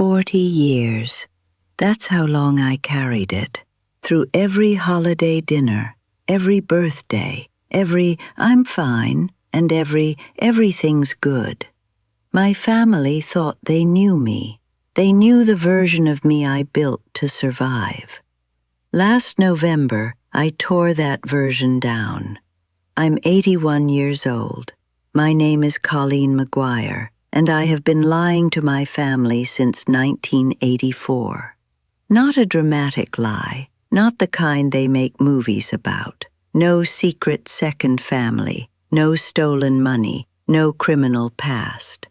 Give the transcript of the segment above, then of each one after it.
40 years. That's how long I carried it. Through every holiday dinner, every birthday, every "I'm fine" and every "everything's good." My family thought they knew me. They knew the version of me I built to survive. Last November, I tore that version down. I'm 81 years old. My name is Colleen McGuire, and I have been lying to my family since 1984. Not a dramatic lie, not the kind they make movies about. No secret second family, no stolen money, no criminal past.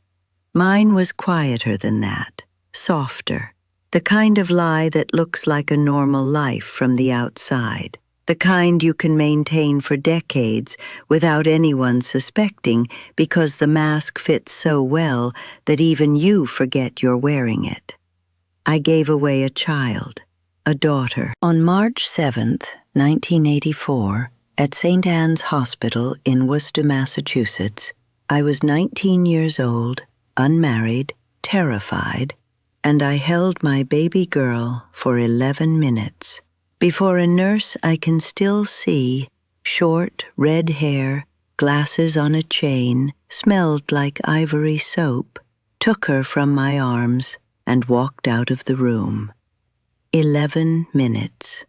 Mine was quieter than that, softer. The kind of lie that looks like a normal life from the outside. The kind you can maintain for decades without anyone suspecting because the mask fits so well that even you forget you're wearing it. I gave away a child, a daughter. On March 7th, 1984, at St. Anne's Hospital in Worcester, Massachusetts, I was 19 years old, unmarried, terrified, and I held my baby girl for 11 minutes. Before a nurse I can still see, short, red hair, glasses on a chain, smelled like ivory soap, took her from my arms and walked out of the room. 11 minutes.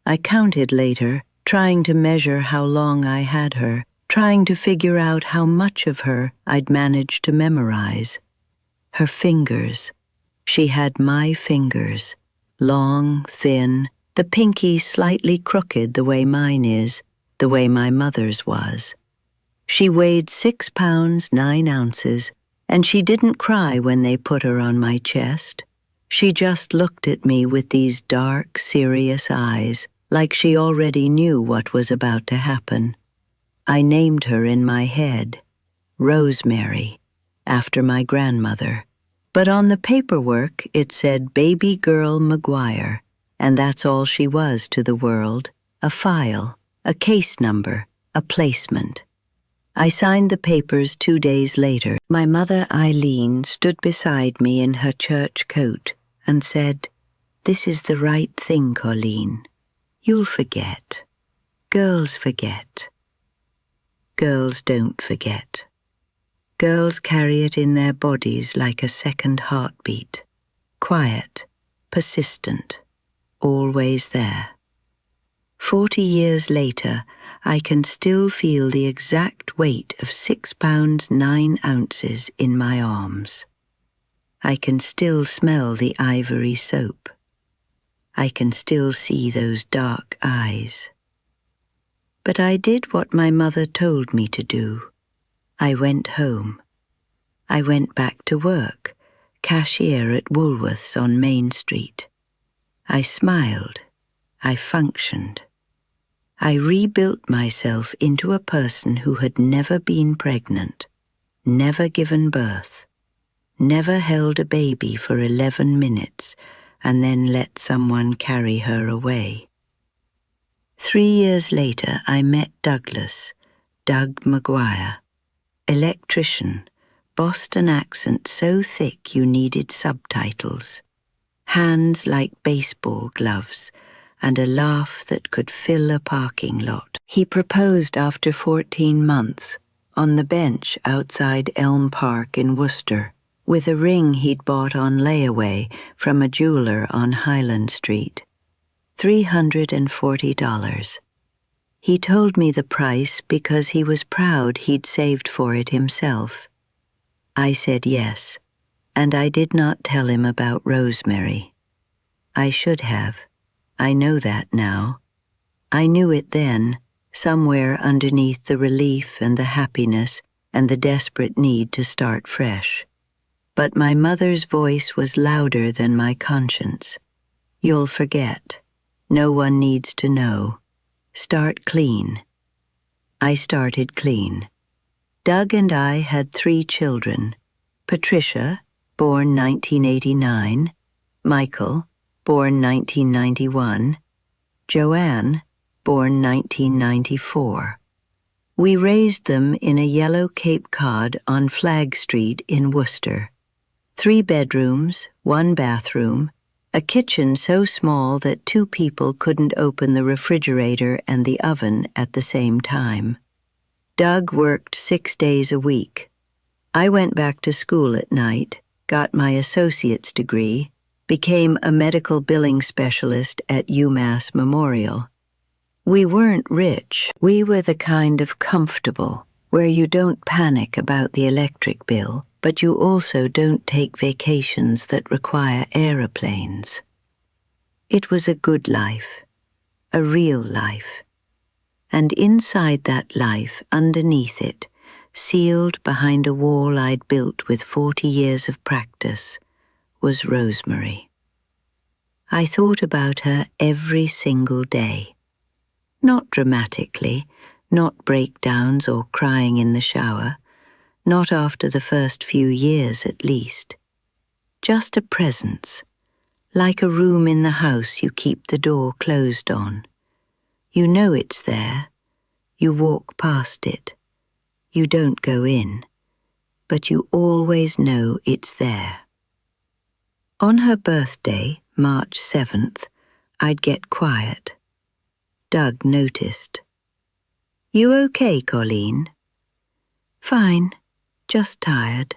I counted later, trying to measure how long I had her, trying to figure out how much of her I'd managed to memorize. Her fingers. She had my fingers, long, thin, the pinky slightly crooked the way mine is, the way my mother's was. She weighed 6 pounds 9 ounces, and she didn't cry when they put her on my chest. She just looked at me with these dark, serious eyes, like she already knew what was about to happen. I named her in my head, Rosemary, after my grandmother. But on the paperwork it said Baby Girl McGuire, and that's all she was to the world, a file, a case number, a placement. I signed the papers 2 days later. My mother, Eileen, stood beside me in her church coat and said, "This is the right thing, Colleen. You'll forget. Girls forget. Girls don't forget. Girls carry it in their bodies like a second heartbeat. Quiet, persistent, always there." 40 years later, I can still feel the exact weight of 6 pounds 9 ounces in my arms. I can still smell the ivory soap. I can still see those dark eyes. But I did what my mother told me to do. I went home. I went back to work, cashier at Woolworths on Main Street. I smiled. I functioned. I rebuilt myself into a person who had never been pregnant, never given birth, never held a baby for 11 minutes and then let someone carry her away. 3 years later, I met Douglas, Doug McGuire, electrician, Boston accent so thick you needed subtitles, hands like baseball gloves, and a laugh that could fill a parking lot. He proposed after 14 months, on the bench outside Elm Park in Worcester, with a ring he'd bought on layaway from a jeweler on Highland Street. $340. He told me the price because he was proud he'd saved for it himself. I said yes, and I did not tell him about Rosemary. I should have. I know that now. I knew it then, somewhere underneath the relief and the happiness and the desperate need to start fresh. But my mother's voice was louder than my conscience. You'll forget. No one needs to know. Start clean. I started clean. Doug and I had 3 children. Patricia, born 1989, Michael, born 1991, Joanne, born 1994. We raised them in a yellow Cape Cod on Flag Street in Worcester. 3 bedrooms, one bathroom, a kitchen so small that two people couldn't open the refrigerator and the oven at the same time. Doug worked 6 days a week. I went back to school at night, got my associate's degree, became a medical billing specialist at UMass Memorial. We weren't rich. We were the kind of comfortable, where you don't panic about the electric bill, but you also don't take vacations that require aeroplanes. It was a good life, a real life. And inside that life, underneath it, sealed behind a wall I'd built with 40 years of practice, was Rosemary. I thought about her every single day. Not dramatically, not breakdowns or crying in the shower, not after the first few years at least. Just a presence, like a room in the house you keep the door closed on. You know it's there, you walk past it. You don't go in, but you always know it's there. On her birthday, March 7th, I'd get quiet. Doug noticed. "You okay, Colleen?" "Fine, just tired."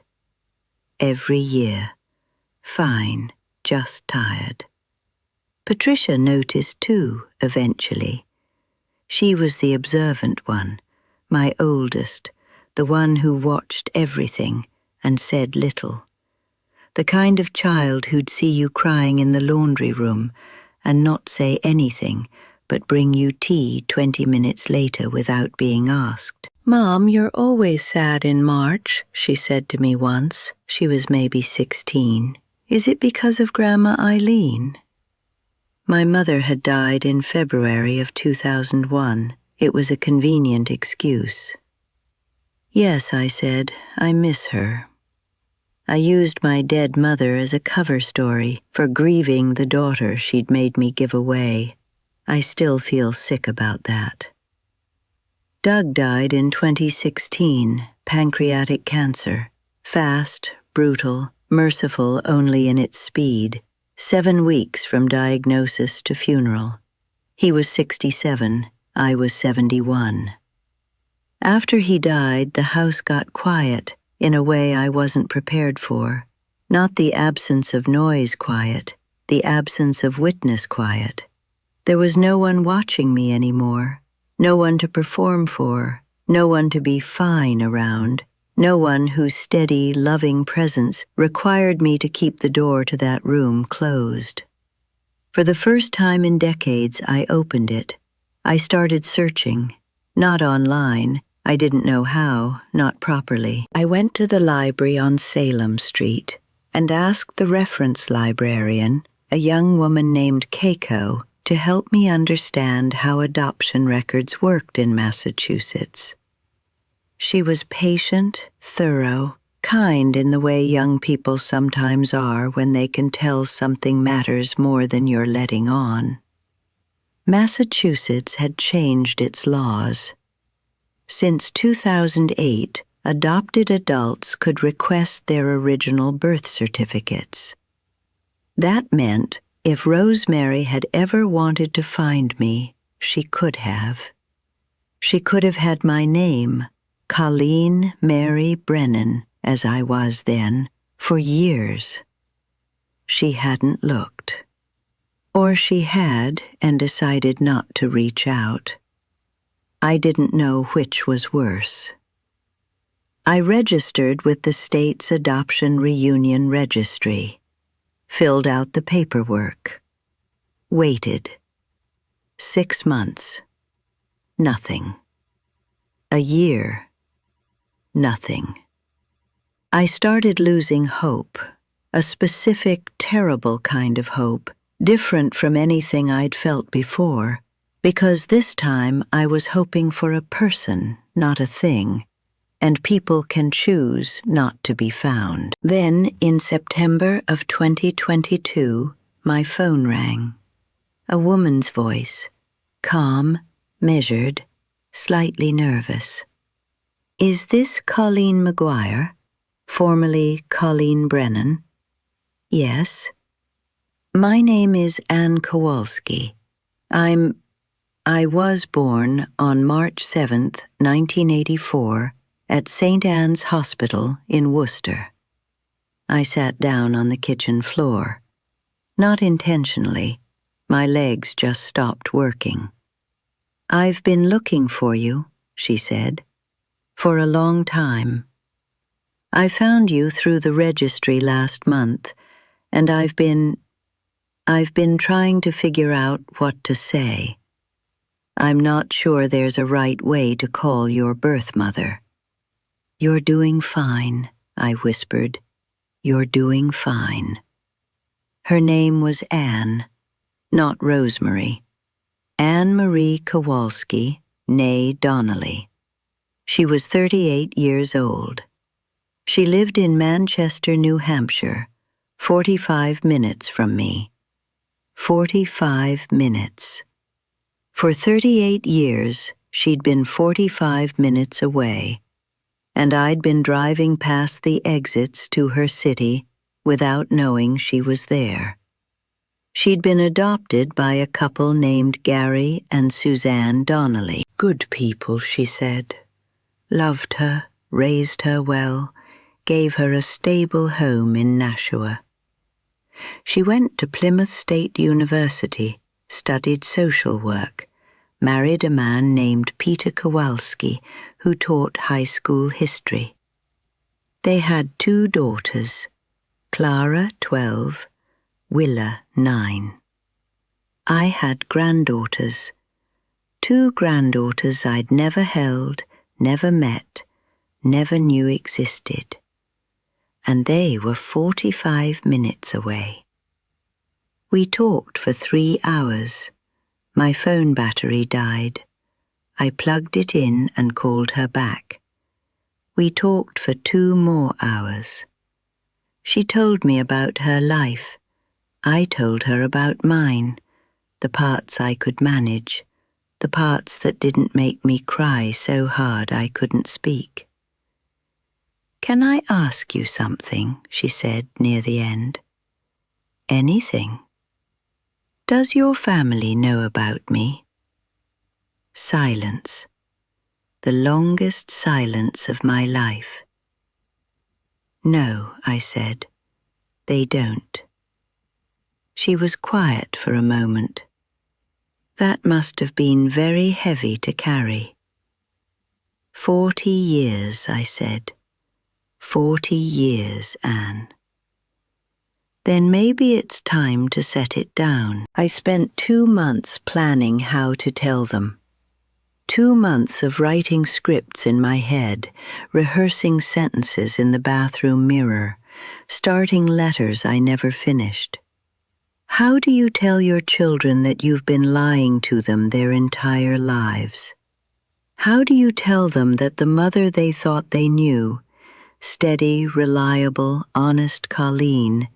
Every year. Fine, just tired. Patricia noticed too, eventually. She was the observant one, my oldest, the one who watched everything and said little. The kind of child who'd see you crying in the laundry room and not say anything, but bring you tea 20 minutes later without being asked. "Mom, you're always sad in March," she said to me once. She was maybe 16. "Is it because of Grandma Eileen?" My mother had died in February of 2001. It was a convenient excuse. "Yes," I said, "I miss her." I used my dead mother as a cover story for grieving the daughter she'd made me give away. I still feel sick about that. Doug died in 2016, pancreatic cancer. Fast, brutal, merciful only in its speed. 7 weeks from diagnosis to funeral. He was 67, I was 71. After he died, the house got quiet in a way I wasn't prepared for. Not the absence of noise quiet, the absence of witness quiet. There was no one watching me anymore, no one to perform for, no one to be fine around, no one whose steady, loving presence required me to keep the door to that room closed. For the first time in decades, I opened it. I started searching, not online. I didn't know how, not properly. I went to the library on Salem Street and asked the reference librarian, a young woman named Keiko, to help me understand how adoption records worked in Massachusetts. She was patient, thorough, kind in the way young people sometimes are when they can tell something matters more than you're letting on. Massachusetts had changed its laws. Since 2008, adopted adults could request their original birth certificates. That meant if Rosemary had ever wanted to find me, she could have. She could have had my name, Colleen Mary Brennan, as I was then, for years. She hadn't looked. Or she had and decided not to reach out. I didn't know which was worse. I registered with the state's Adoption Reunion Registry, filled out the paperwork, waited. 6 months. Nothing. A year. Nothing. I started losing hope, a specific, terrible kind of hope, different from anything I'd felt before. Because this time I was hoping for a person, not a thing, and people can choose not to be found. Then, in September of 2022, my phone rang. A woman's voice, calm, measured, slightly nervous. "Is this Colleen McGuire, formerly Colleen Brennan?" Yes. My name is Anne Kowalski. I was born on March 7th, 1984, at St. Anne's Hospital in Worcester. I sat down on the kitchen floor. Not intentionally. My legs just stopped working. I've been looking for you, she said, for a long time. I found you through the registry last month, and I've been trying to figure out what to say. I'm not sure there's a right way to call your birth mother. You're doing fine, I whispered. You're doing fine. Her name was Anne, not Rosemary. Anne Marie Kowalski, née Donnelly. She was 38 years old. She lived in Manchester, New Hampshire, 45 minutes from me. 45 minutes. For 38 years, she'd been 45 minutes away, and I'd been driving past the exits to her city without knowing she was there. She'd been adopted by a couple named Gary and Suzanne Donnelly. Good people, she said. Loved her, raised her well, gave her a stable home in Nashua. She went to Plymouth State University, studied social work, married a man named Peter Kowalski, who taught high school history. They had 2 daughters, Clara, 12, Willa, 9. I had granddaughters, 2 granddaughters I'd never held, never met, never knew existed. And they were 45 minutes away. We talked for 3 hours. My phone battery died. I plugged it in and called her back. We talked for 2 more hours. She told me about her life. I told her about mine, the parts I could manage, the parts that didn't make me cry so hard I couldn't speak. Can I ask you something? She said near the end. Anything. Does your family know about me? Silence. The longest silence of my life. No, I said. They don't. She was quiet for a moment. That must have been very heavy to carry. 40 years, I said. 40 years, Anne. Then maybe it's time to set it down. I spent 2 months planning how to tell them. 2 months of writing scripts in my head, rehearsing sentences in the bathroom mirror, starting letters I never finished. How do you tell your children that you've been lying to them their entire lives? How do you tell them that the mother they thought they knew, steady, reliable, honest Colleen,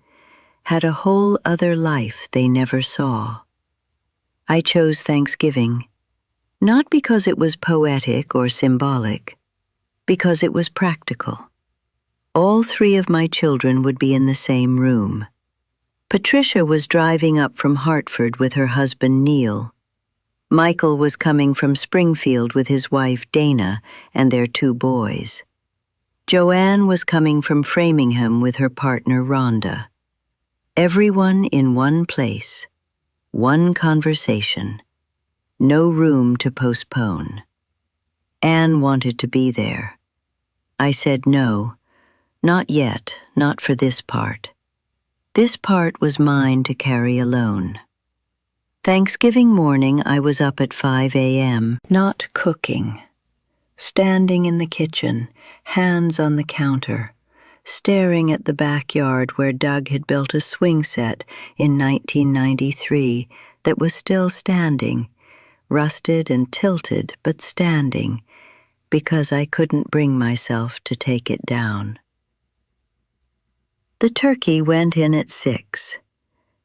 had a whole other life they never saw? I chose Thanksgiving, not because it was poetic or symbolic, because it was practical. All 3 of my children would be in the same room. Patricia was driving up from Hartford with her husband Neil. Michael was coming from Springfield with his wife Dana and their 2 boys. Joanne was coming from Framingham with her partner Rhonda. Everyone in one place, one conversation, no room to postpone. Anne wanted to be there. I said no, not yet, not for this part. This part was mine to carry alone. Thanksgiving morning, I was up at 5 a.m., not cooking, standing in the kitchen, hands on the counter, staring at the backyard where Doug had built a swing set in 1993 that was still standing, rusted and tilted but standing, because I couldn't bring myself to take it down. The turkey went in at 6.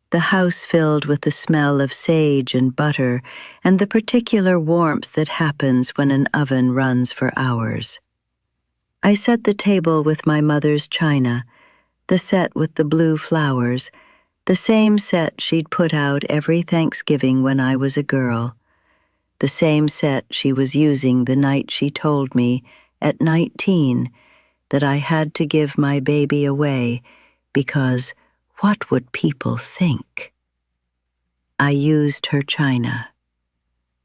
The house filled with the smell of sage and butter and the particular warmth that happens when an oven runs for hours. I set the table with my mother's china, The set with the blue flowers, the same set she'd put out every Thanksgiving when I was a girl. The same set she was using the night she told me, at 19, that I had to give my baby away because what would people think? I used her china.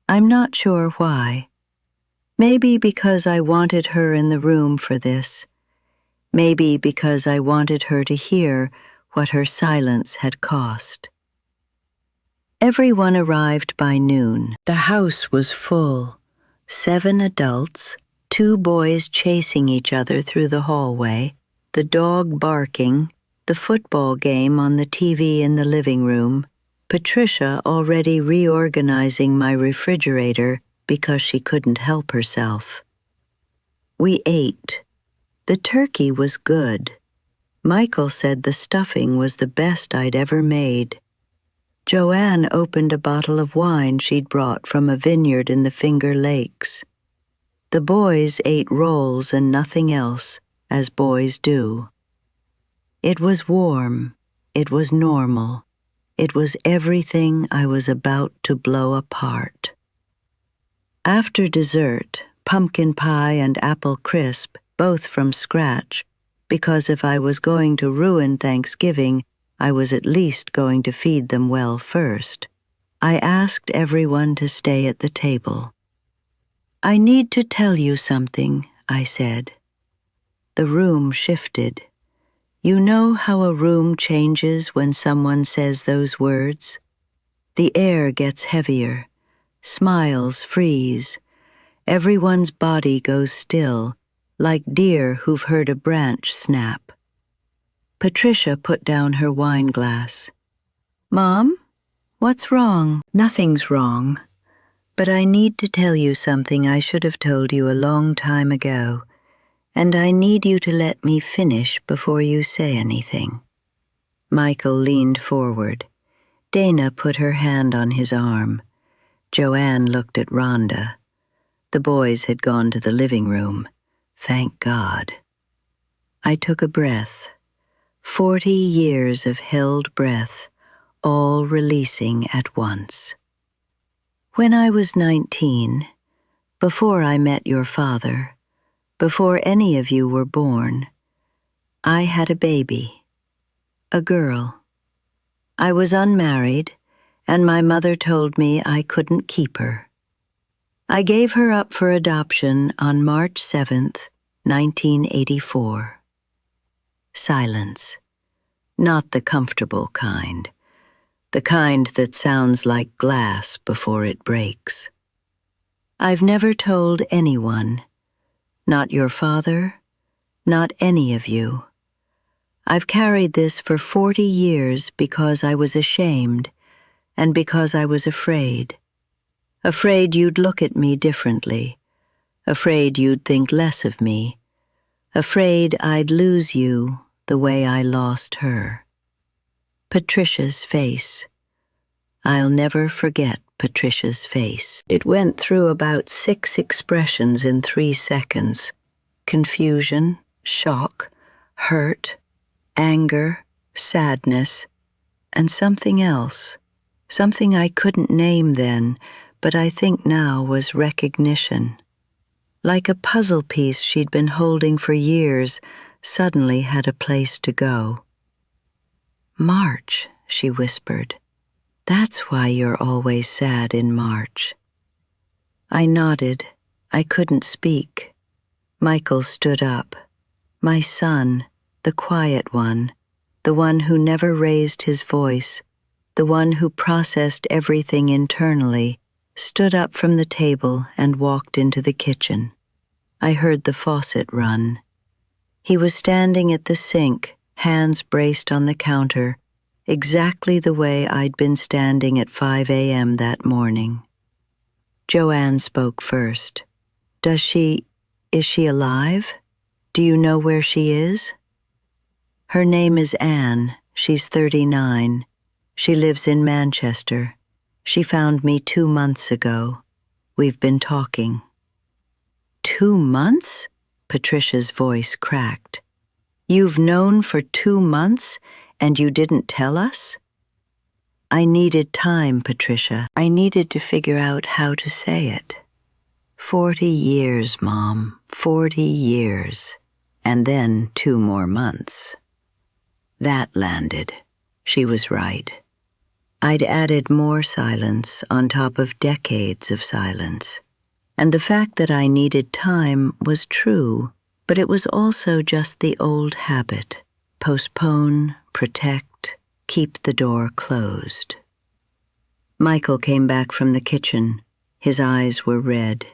I'm not sure why. Maybe because I wanted her in the room for this. Maybe because I wanted her to hear what her silence had cost. Everyone arrived by noon. The house was full. 7 adults, 2 boys chasing each other through the hallway, the dog barking, the football game on the TV in the living room, Patricia already reorganizing my refrigerator because she couldn't help herself. We ate. The turkey was good. Michael said the stuffing was the best I'd ever made. Joanne opened a bottle of wine she'd brought from a vineyard in the Finger Lakes. The boys ate rolls and nothing else, as boys do. It was warm. It was normal. It was everything I was about to blow apart. After dessert, pumpkin pie and apple crisp, both from scratch, because if I was going to ruin Thanksgiving, I was at least going to feed them well first. I asked everyone to stay at the table. I need to tell you something, I said. The room shifted. You know how a room changes when someone says those words? The air gets heavier. Smiles freeze. Everyone's body goes still, like deer who've heard a branch snap. Patricia put down her wine glass. Mom, what's wrong? Nothing's wrong, but I need to tell you something I should have told you a long time ago, and I need you to let me finish before you say anything. Michael leaned forward. Dana put her hand on his arm. Joanne looked at Rhonda. The boys had gone to the living room. Thank God. I took a breath. 40 years of held breath, all releasing at once. When I was 19, before I met your father, before any of you were born, I had a baby, a girl. I was unmarried, and my mother told me I couldn't keep her. I gave her up for adoption on March 7th, 1984. Silence. Not the comfortable kind. The kind that sounds like glass before it breaks. I've never told anyone. Not your father, not any of you. I've carried this for 40 years because I was ashamed and because I was afraid. Afraid you'd look at me differently. Afraid you'd think less of me. Afraid I'd lose you the way I lost her. Patricia's face. I'll never forget Patricia's face. It went through about 6 expressions in 3 seconds. Confusion, shock, hurt, anger, sadness, and something else. Something I couldn't name then, but I think now was recognition. Like a puzzle piece she'd been holding for years, suddenly had a place to go. March, she whispered. That's why you're always sad in March. I nodded. I couldn't speak. Michael stood up. My son, the quiet one, the one who never raised his voice, the one who processed everything internally, stood up from the table and walked into the kitchen. I heard the faucet run. He was standing at the sink, hands braced on the counter, exactly the way I'd been standing at 5 a.m. that morning. Joanne spoke first. Is she alive? Do you know where she is? Her name is Anne. She's 39. She lives in Manchester. She found me 2 months ago. We've been talking. 2 months? Patricia's voice cracked. You've known for 2 months and you didn't tell us? I needed time, Patricia. I needed to figure out how to say it. 40 years, Mom, 40 years. And then 2 more months. That landed. She was right. I'd added more silence on top of decades of silence. And the fact that I needed time was true, but it was also just the old habit. Postpone, protect, keep the door closed. Michael came back from the kitchen. His eyes were red.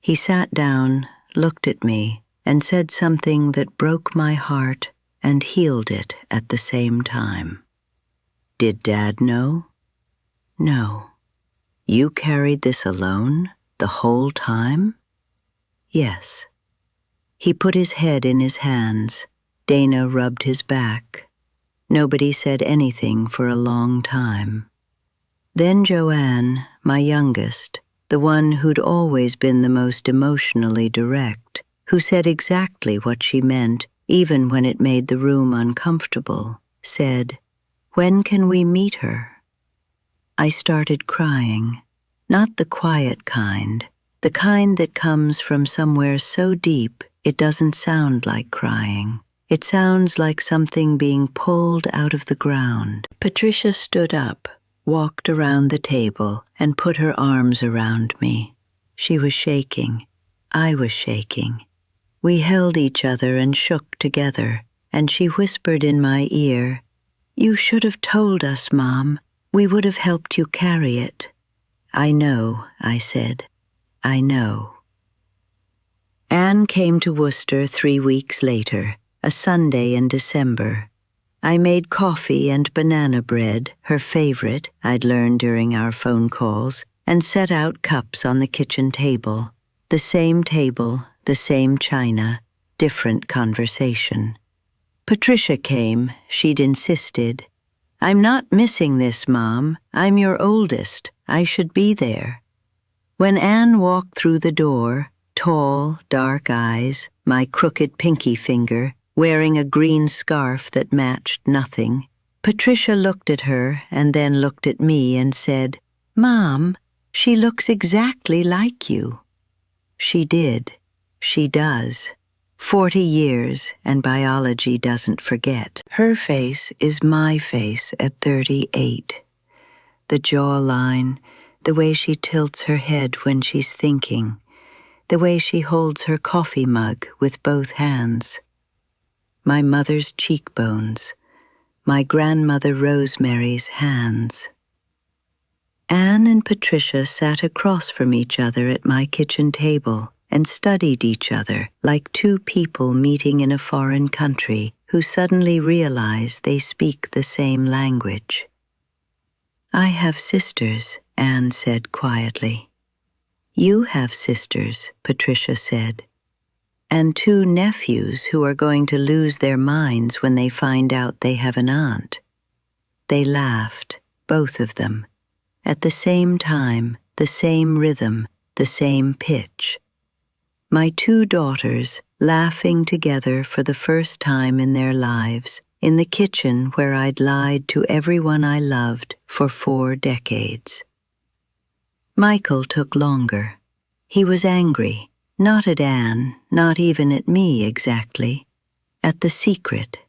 He sat down, looked at me, and said something that broke my heart and healed it at the same time. Did Dad know? No. You carried this alone, the whole time? Yes. He put his head in his hands. Dana rubbed his back. Nobody said anything for a long time. Then Joanne, my youngest, the one who'd always been the most emotionally direct, who said exactly what she meant, even when it made the room uncomfortable, said, "When can we meet her?" I started crying, not the quiet kind, the kind that comes from somewhere so deep it doesn't sound like crying. It sounds like something being pulled out of the ground. Patricia stood up, walked around the table, and put her arms around me. She was shaking. I was shaking. We held each other and shook together, and she whispered in my ear, "You should have told us, Mom. We would have helped you carry it." "I know," I said. "I know." Anne came to Worcester 3 weeks later, a Sunday in December. I made coffee and banana bread, her favorite, I'd learned during our phone calls, and set out cups on the kitchen table. The same china, different conversation. Patricia came. She'd insisted. "I'm not missing this, Mom. I'm your oldest. I should be there." When Anne walked through the door, tall, dark eyes, my crooked pinky finger, wearing a green scarf that matched nothing, Patricia looked at her and then looked at me and said, "Mom, she looks exactly like you." She did. She does. 40 years, and biology doesn't forget. Her face is my face at 38. The jawline, the way she tilts her head when she's thinking, the way she holds her coffee mug with both hands. My mother's cheekbones, my grandmother Rosemary's hands. Anne and Patricia sat across from each other at my kitchen table and studied each other like 2 people meeting in a foreign country who suddenly realize they speak the same language. "I have sisters," Anne said quietly. "You have sisters," Patricia said. "And 2 nephews who are going to lose their minds when they find out they have an aunt." They laughed, both of them, at the same time, the same rhythm, the same pitch. My 2 daughters laughing together for the first time in their lives, in the kitchen where I'd lied to everyone I loved for 4 decades. Michael took longer. He was angry, not at Anne, not even at me exactly, at the secret,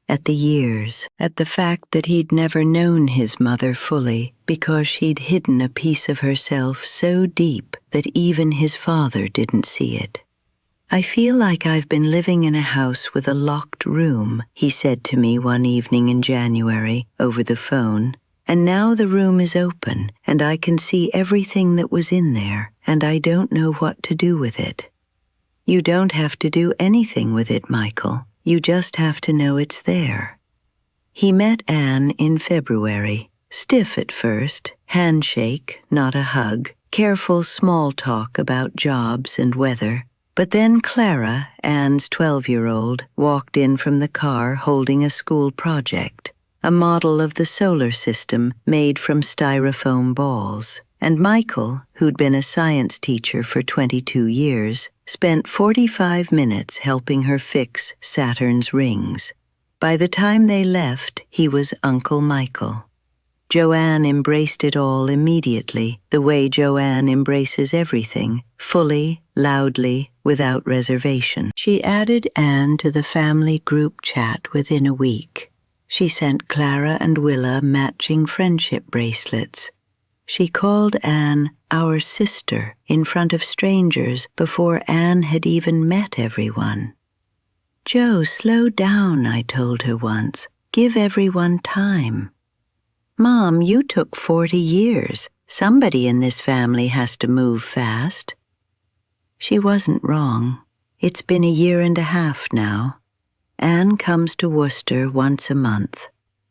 at the years, at the fact that he'd never known his mother fully because she'd hidden a piece of herself so deep that even his father didn't see it. "I feel like I've been living in a house with a locked room," he said to me one evening in January over the phone, "and now the room is open and I can see everything that was in there and I don't know what to do with it." "You don't have to do anything with it, Michael. You just have to know it's there." He met Anne in February, stiff at first, handshake, not a hug, careful small talk about jobs and weather. But then Clara, Anne's 12-year-old, walked in from the car holding a school project, a model of the solar system made from styrofoam balls. and Michael, who'd been a science teacher for 22 years, spent 45 minutes helping her fix Saturn's rings. By the time they left, he was Uncle Michael. Joanne embraced it all immediately, the way Joanne embraces everything, fully, loudly, without reservation. She added Anne to the family group chat within a week. She sent Clara and Willa matching friendship bracelets. She called Anne our sister in front of strangers before Anne had even met everyone. "Jo, slow down," I told her once. "Give everyone time." "Mom, you took 40 years. Somebody in this family has to move fast." She wasn't wrong. It's been a year and a half now. Anne comes to Worcester once a month.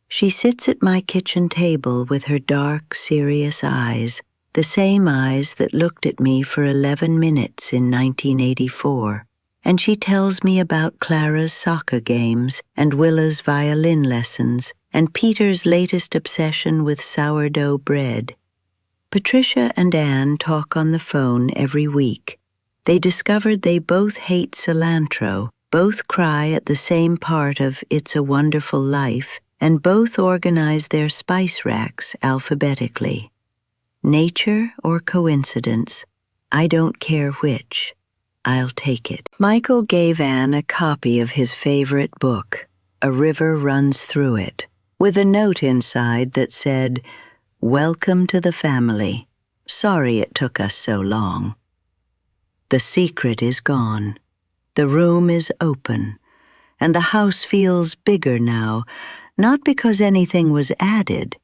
She sits at my kitchen table with her dark, serious eyes, the same eyes that looked at me for 11 minutes in 1984, and she tells me about Clara's soccer games and Willa's violin lessons and Peter's latest obsession with sourdough bread. Patricia and Anne talk on the phone every week. They discovered they both hate cilantro, both cry at the same part of It's a Wonderful Life, and both organize their spice racks alphabetically. Nature or coincidence, I don't care which. I'll take it. Michael gave Anne a copy of his favorite book, A River Runs Through It, with a note inside that said, "Welcome to the family. Sorry it took us so long." The secret is gone. The room is open, and the house feels bigger now, not because anything was added,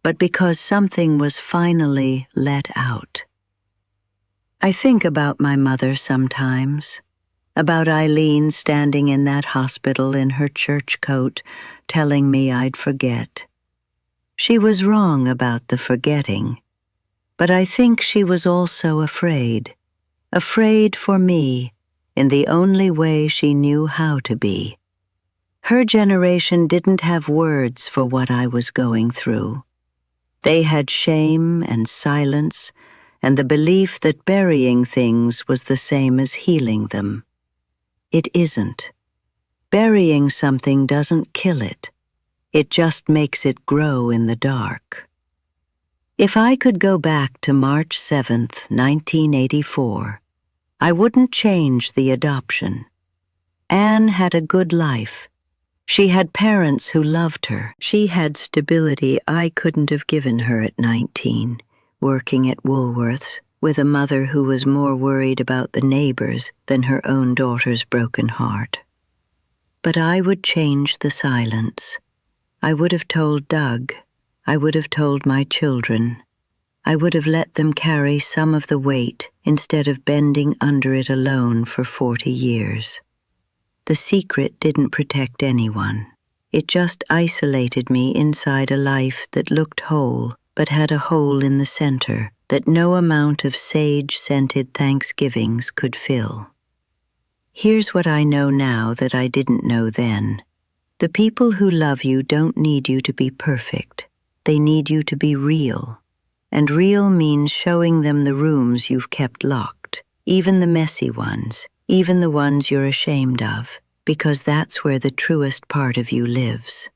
but because something was finally let out. I think about my mother sometimes, about Eileen standing in that hospital in her church coat, telling me I'd forget. She was wrong about the forgetting, but I think she was also afraid for me in the only way she knew how to be. Her generation didn't have words for what I was going through. They had shame and silence and the belief that burying things was the same as healing them. It isn't. Burying something doesn't kill it. It just makes it grow in the dark. If I could go back to March 7th, 1984, I wouldn't change the adoption. Anne had a good life. She had parents who loved her. She had stability I couldn't have given her at 19, working at Woolworths with a mother who was more worried about the neighbors than her own daughter's broken heart. But I would change the silence. I would have told Doug. I would have told my children. I would have let them carry some of the weight instead of bending under it alone for 40 years. The secret didn't protect anyone. It just isolated me inside a life that looked whole, but had a hole in the center that no amount of sage-scented Thanksgivings could fill. Here's what I know now that I didn't know then. The people who love you don't need you to be perfect. They need you to be real. And real means showing them the rooms you've kept locked, even the messy ones, even the ones you're ashamed of, because that's where the truest part of you lives.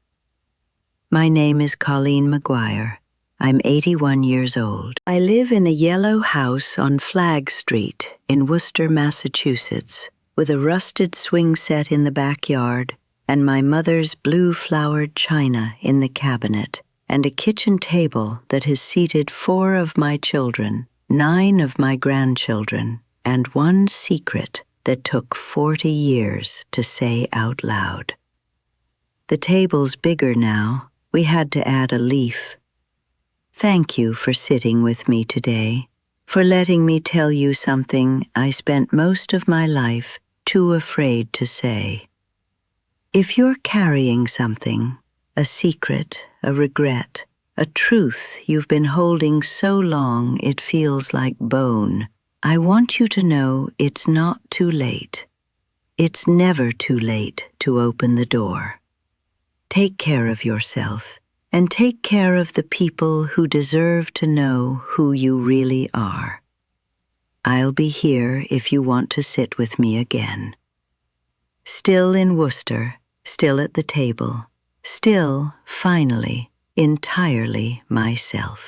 My name is Colleen McGuire. I'm 81 years old. I live in a yellow house on Flag Street in Worcester, Massachusetts, with a rusted swing set in the backyard and my mother's blue-flowered china in the cabinet, and a kitchen table that has seated 4 of my children, 9 of my grandchildren, and 1 secret that took 40 years to say out loud. The table's bigger now. We had to add a leaf. Thank you for sitting with me today, for letting me tell you something I spent most of my life too afraid to say. If you're carrying something, a secret, a regret, a truth you've been holding so long it feels like bone, I want you to know it's not too late. It's never too late to open the door. Take care of yourself. and take care of the people who deserve to know who you really are. I'll be here if you want to sit with me again. Still in Worcester, still at the table, still, finally, entirely myself.